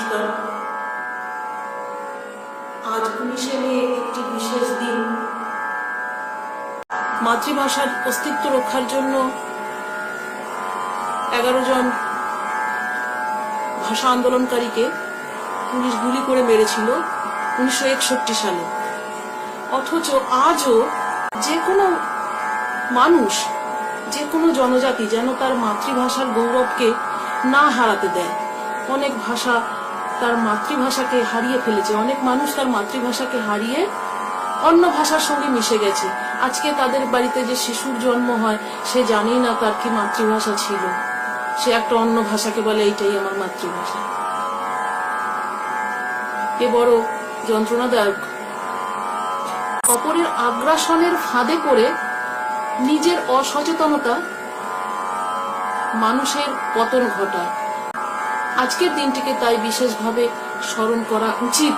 নমস্কার। আজ 19শে মে একটি বিশেষ দিন। মাতৃভাষার অস্তিত্ব রক্ষার জন্য 11 জন ভাষা আন্দোলনকারীকে পুলিশ গুলি করে মেরেছিল 1961 সালে। অথচ আজও যে কোনো মানুষ, যে কোনো জনজাতি যেন তার মাতৃভাষার গৌরবকে না হারাতে দেয়। অনেক ভাষা তার মাতৃভাষাকে হারিয়ে ফেলেছে, অনেক মানুষ তার মাতৃভাষাকে হারিয়ে অন্য ভাষার সঙ্গে মিশে গেছে। আজকে তাদের বাড়িতে যে শিশুর জন্ম হয়, সে জানেই না তার কি মাতৃভাষা ছিল, সে একটা অন্য ভাষাকে বলে এইটাই আমার মাতৃভাষা। এ বড় যন্ত্রণাদায়ক। অপরের আগ্রাসনের ফাঁদে পড়ে নিজের অসচেতনতা মানুষের পতন ঘটায়। আজকের দিনটিকে তাই বিশেষভাবে স্মরণ করা উচিত।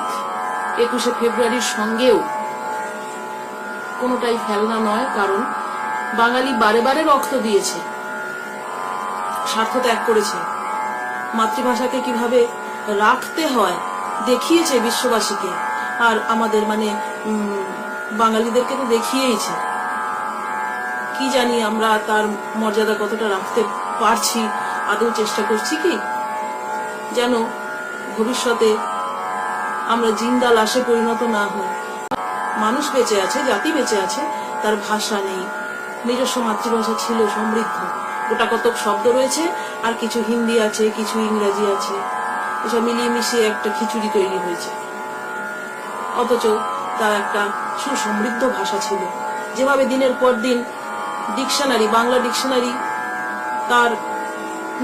21শে ফেব্রুয়ারির সঙ্গেও কোনোটাই ফেলনা নয়, কারণ বাঙালি বারে বারে রক্ত দিয়েছে, স্বার্থ ত্যাগ করেছে, মাতৃভাষাকে কিভাবে রাখতে হয় দেখিয়েছে বিশ্ববাসীকে, আর আমাদের বাঙালিদেরকে তো দেখিয়েইছে। কি জানি আমরা তার মর্যাদা কতটা রাখতে পারছি, আদৌ চেষ্টা করছি কি, যেন ভবিষ্যতে আমরা জিন্দা লাশে পরিণত না হই। মানুষ বেঁচে আছে, জাতি বেঁচে আছে, তার ভাষা নেই। নিজস্ব মাতৃভাষা ছিল সমৃদ্ধ, গোটা কতক শব্দ রয়েছে, আর কিছু হিন্দি আছে, কিছু ইংরেজি আছে, এসব মিলিয়ে মিশিয়ে একটা খিচুড়ি তৈরি হয়েছে। অথচ তার একটা সুসমৃদ্ধ ভাষা ছিল। যেভাবে দিনের পর দিন ডিকশনারি, বাংলা ডিকশনারি তার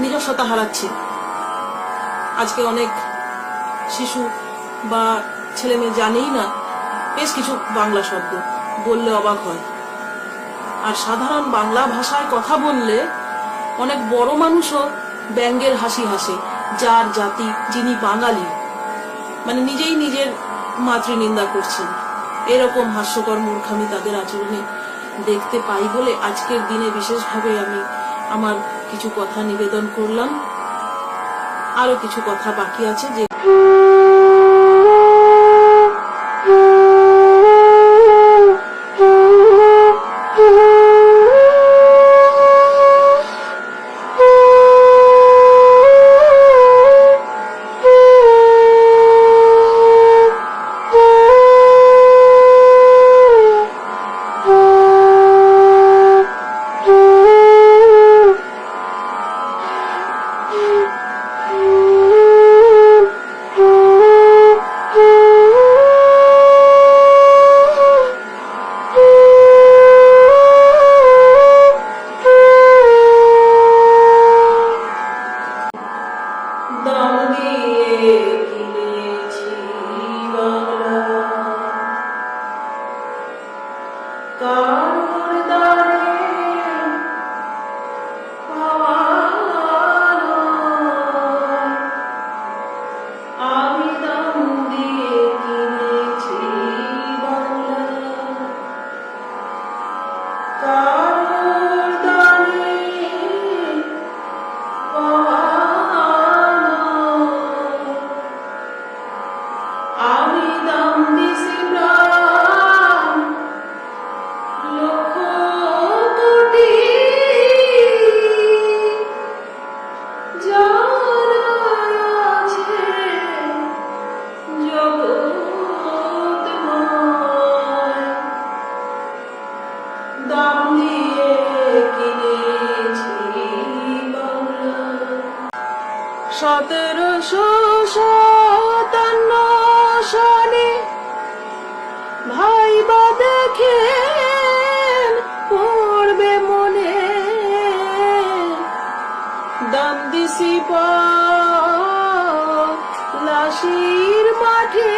নিজস্বতা হারাচ্ছে। আজকে অনেক শিশু বা ছেলে মেয়ে জানেই না বেশ কিছু বাংলা শব্দ, বললে অবাক হয়। আর সাধারণ বাংলা ভাষায় কথা বললে অনেক বড় মানুষও ব্যঙ্গের হাসি হাসে, যার জাতি, যিনি বাঙালি, নিজেই নিজের মাতৃনিন্দা করছেন। এরকম হাস্যকর মূর্খামি তাদের আচরণে দেখতে পাই বলে আজকের দিনে বিশেষভাবে আমি আমার কিছু কথা নিবেদন করলাম। আরো কিছু কথা বাকি আছে, যে সালে ভাইবা দেখে পড়বে মনে, দাম দিছি লাশির মাঠে,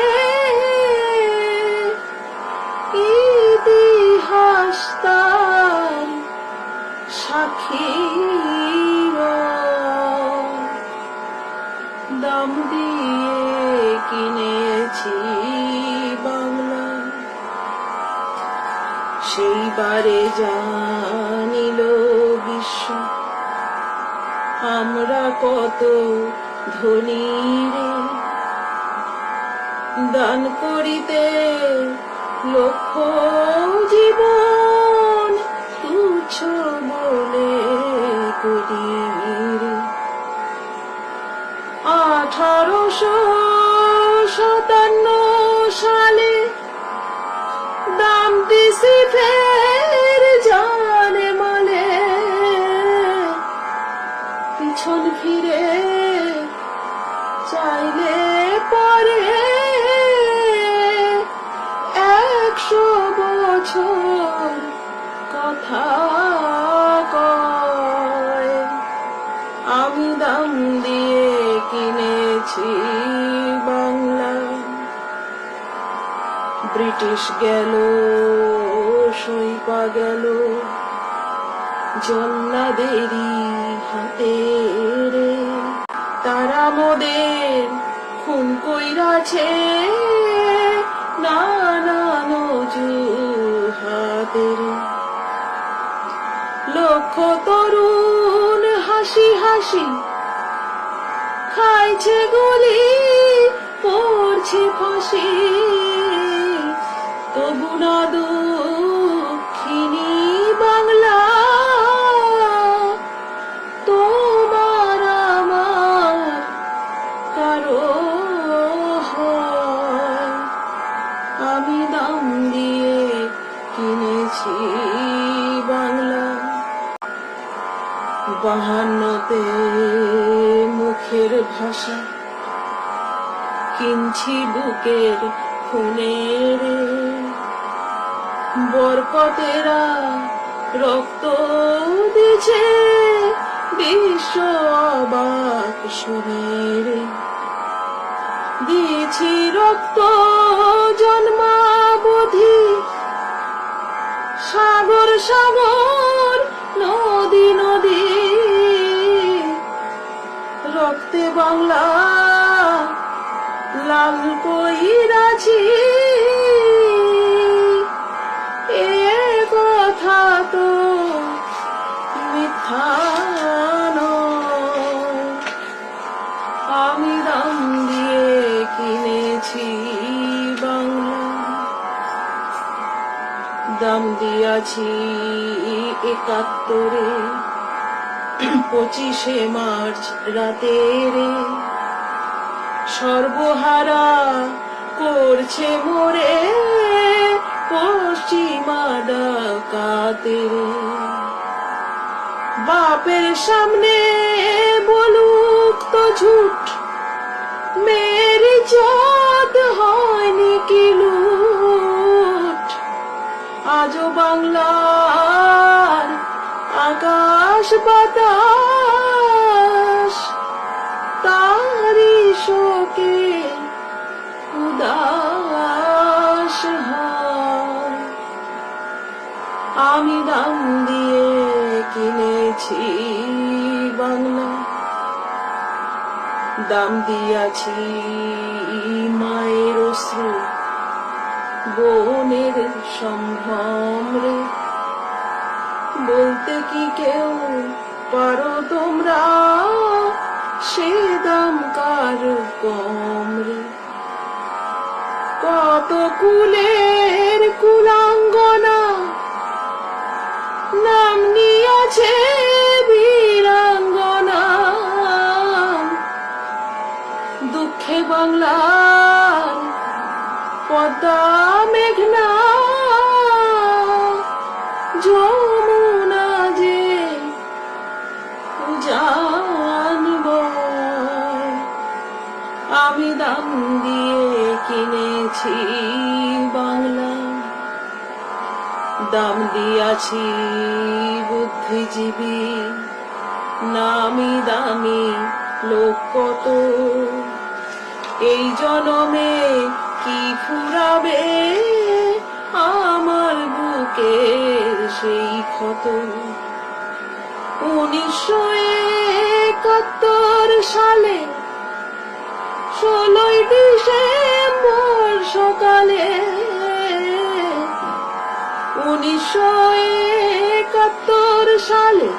ইতিহাস তার সাক্ষী, দাম দিয়ে কিনেছি বাংলা। সেইবারে জানিল বিশ্ব আমরা কত ধনী রে, দান করিতে লক্ষ জীবন তুচ্ছ বলে করি। 1857 সালে দাম দিছি ফের জানে মালে, পিছন ফিরে চাইলে পরে 100 বছর কথা কয়। আমি দাম দিয়ে কিনেছি বাংলা, ব্রিটিশ গেল সইপা গেল জল্লাদেরই হাতে রে। তারা মোদের খুন কইরাছে নানান অজুহাতে রে। লক্ষ তরুণ হাসি হাসি খাইছে গুলি, পড়ছে ফাঁসি, তবু না দুঃখিনী বাংলা তোমার আমার কারো হয়। আমি দাম দিয়ে কিনেছি বাংলা, 52তে মুখের ভাষা কিনছি বুকের খুনের। বরকতেরা রক্ত দিছে বিশ্ব অবাক শুনের। দিয়েছি রক্ত জন্মাবধি সাগর সাগর নদী নদী, রক্তে বাংলা লাল কইরাছি। এ কথা তো মিথ্যা নয়। আমি দাম দিয়ে কিনেছি বাংলা, দাম দিয়াছি 71-এ 25শে মার্চ রাতে রে। সর্বহারা করছে মোরে পশ্চিমা ডাকাতে রে। বাপের সামনে বলুক তো ঝুট, মেয়ের ইজ্জত হয়নি কি লুট। আজও বাংলার আকাশ বাতাস তারি শোকে উদাস হয়। আমি দাম দিয়ে কিনেছি বাংলা, দাম দিয়াছি মায়ের অশ্রু বোনের সম্ভ্রম রে। বলতে কি কেউ পারো তোমরা সে দাম কার কম রে। কত কুলের কুলাঙ্গনা নাম নিয়েছে বীরাঙ্গনা, দুঃখে বাংলার পদ্মা মেঘনা যমুনা যে জানব। আমি দাম দিয়ে কিনেছি বাংলা, দাম দিয়াছি বুদ্ধিজীবী নামি দামি লোক কত। এই জনমে কি ফুরাবে আমার বুকের সেই ক্ষত। 1971 সালে 16ই ডিসেম্বর সকালে, 1971 সালে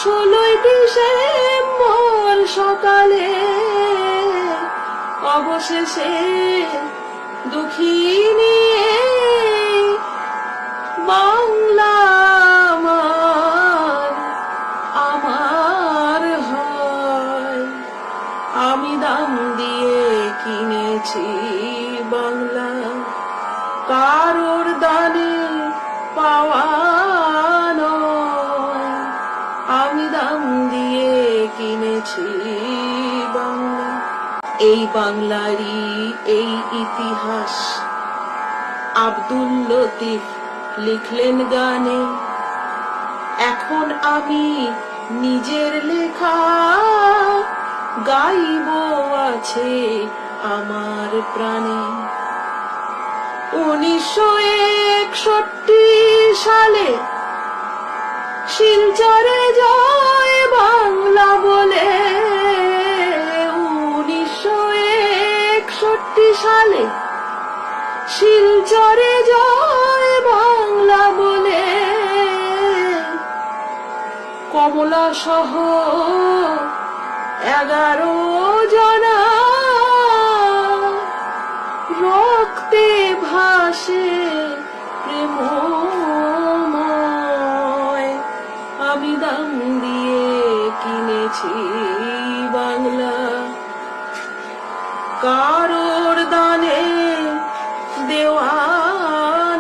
16ই ডিসেম্বর সকালে অশেষে দুঃখী নিয়ে বাংলা আমার আমার হয়। আমি দাম দিয়ে কিনেছি বাংলা, কারোর দানে পাওয়া নয়। আমি দাম দিয়ে কিনেছি বাংলা। এই বাংলারই এই ইতিহাস আব্দুল লতিফ লিখলেন গানে। এখন আমি নিজের লেখা গাইব আছে আমার প্রাণে। 1961 সালে শিলচরে জয় বাংলা বলে, 1961 সালে শিলচরে জয় বাংলা বলে কমলা সহ 11 জনা রক্তে ভাসে প্রেমময়। আমি দাম দিয়ে কিনেছি বাংলা, কারোর দানে দেওয়া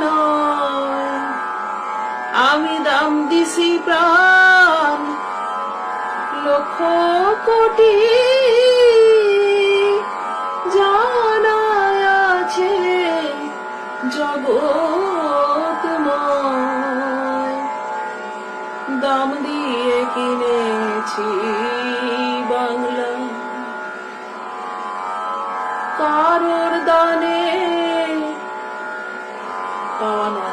নয়। আমি দাম দিছি প্রাণ লক্ষ কোটি, জানায় আছে জগৎময়। দাম দিয়ে কিনেছি বাংলা, কারোর দানে পাওয়া নয়।